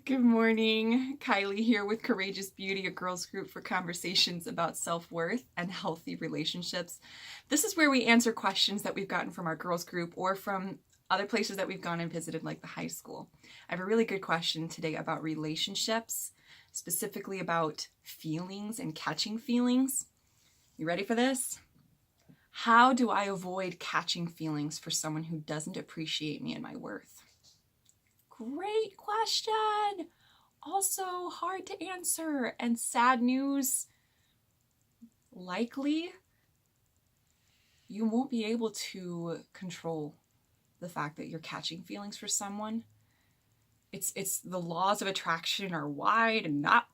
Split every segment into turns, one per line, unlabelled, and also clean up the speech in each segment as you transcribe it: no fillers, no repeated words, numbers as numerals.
Good morning. Kylie here with Courageous Beauty, a girls group for conversations about self-worth and healthy relationships. This is where we answer questions that we've gotten from our girls group or from other places that we've gone and visited, like the high school. I have a really good question today about relationships, specifically about feelings and catching feelings. You ready for this? How do I avoid catching feelings for someone who doesn't appreciate me and my worth? Great question. Also hard to answer, and sad news, likely you won't be able to control the fact that you're catching feelings for someone. It's the laws of attraction are wide and not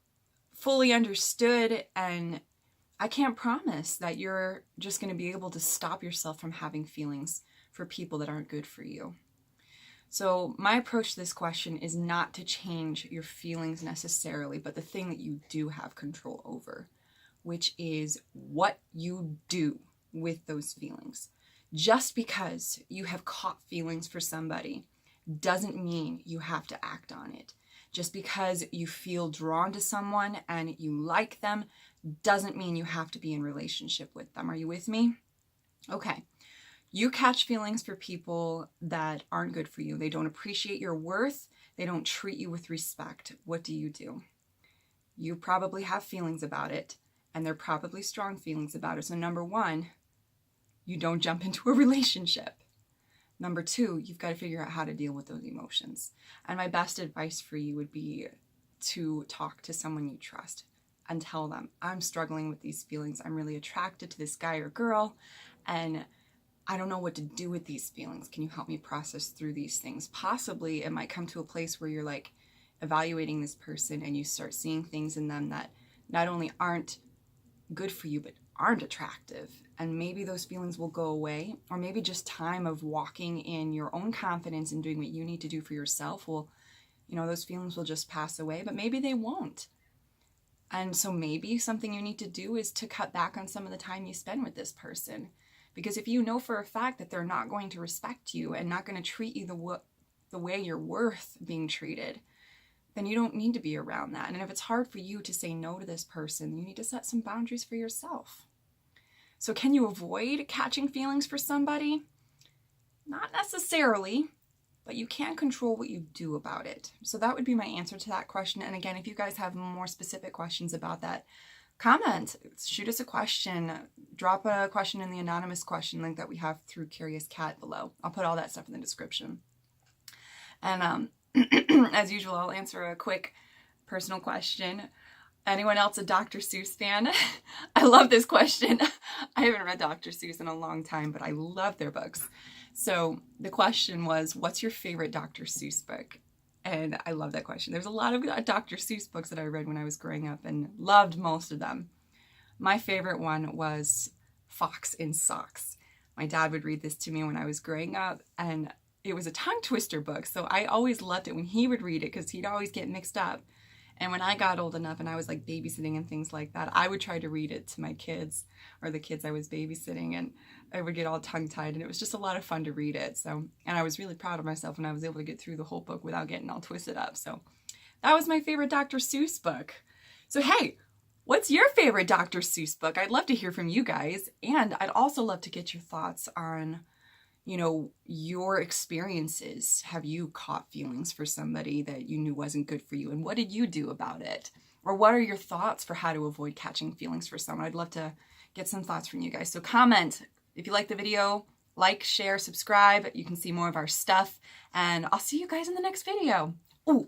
fully understood, and I can't promise that you're just going to be able to stop yourself from having feelings for people that aren't good for you. So my approach to this question is not to change your feelings necessarily, but the thing that you do have control over, which is what you do with those feelings. Just because you have caught feelings for somebody doesn't mean you have to act on it. Just because you feel drawn to someone and you like them doesn't mean you have to be in relationship with them. Are you with me? Okay. You catch feelings for people that aren't good for you. They don't appreciate your worth. They don't treat you with respect. What do? You probably have feelings about it, and they're probably strong feelings about it. So number one, you don't jump into a relationship. Number two, you've got to figure out how to deal with those emotions. And my best advice for you would be to talk to someone you trust and tell them, I'm struggling with these feelings. I'm really attracted to this guy or girl, and I don't know what to do with these feelings. Can you help me process through these things? Possibly it might come to a place where you're like evaluating this person and you start seeing things in them that not only aren't good for you, but aren't attractive. And maybe those feelings will go away, or maybe just time of walking in your own confidence and doing what you need to do for yourself will, those feelings will just pass away, but maybe they won't. And so maybe something you need to do is to cut back on some of the time you spend with this person. Because if you know for a fact that they're not going to respect you and not going to treat you the way you're worth being treated, then you don't need to be around that. And if it's hard for you to say no to this person, you need to set some boundaries for yourself. So can you avoid catching feelings for somebody? Not necessarily, but you can control what you do about it. So that would be my answer to that question. And again, if you guys have more specific questions about that, comment, shoot us a question, drop a question in the anonymous question link that we have through Curious Cat below. I'll put all that stuff in the description. And as usual, I'll answer a quick personal question. Anyone else a Dr. Seuss fan? I love this question. I haven't read Dr. Seuss in a long time, but I love their books. So the question was, what's your favorite Dr. Seuss book? And I love that question. There's a lot of Dr. Seuss books that I read when I was growing up and loved most of them. My favorite one was Fox in Socks. My dad would read this to me when I was growing up, and it was a tongue twister book. So I always loved it when he would read it because he'd always get mixed up. And when I got old enough and I was like babysitting and things like that, I would try to read it to my kids or the kids I was babysitting, and I would get all tongue-tied, and it was just a lot of fun to read it. So, and I was really proud of myself when I was able to get through the whole book without getting all twisted up. So that was my favorite Dr. Seuss book. So hey, what's your favorite Dr. Seuss book? I'd love to hear from you guys, and I'd also love to get your thoughts on your experiences. Have you caught feelings for somebody that you knew wasn't good for you? And what did you do about it? Or what are your thoughts for how to avoid catching feelings for someone? I'd love to get some thoughts from you guys. So comment if you like the video, like, share, subscribe. You can see more of our stuff. And I'll see you guys in the next video. Oh,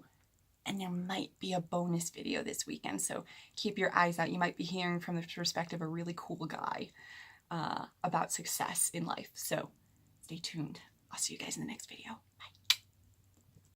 and there might be a bonus video this weekend. So keep your eyes out. You might be hearing from the perspective of a really cool guy about success in life. So stay tuned. I'll see you guys in the next video. Bye.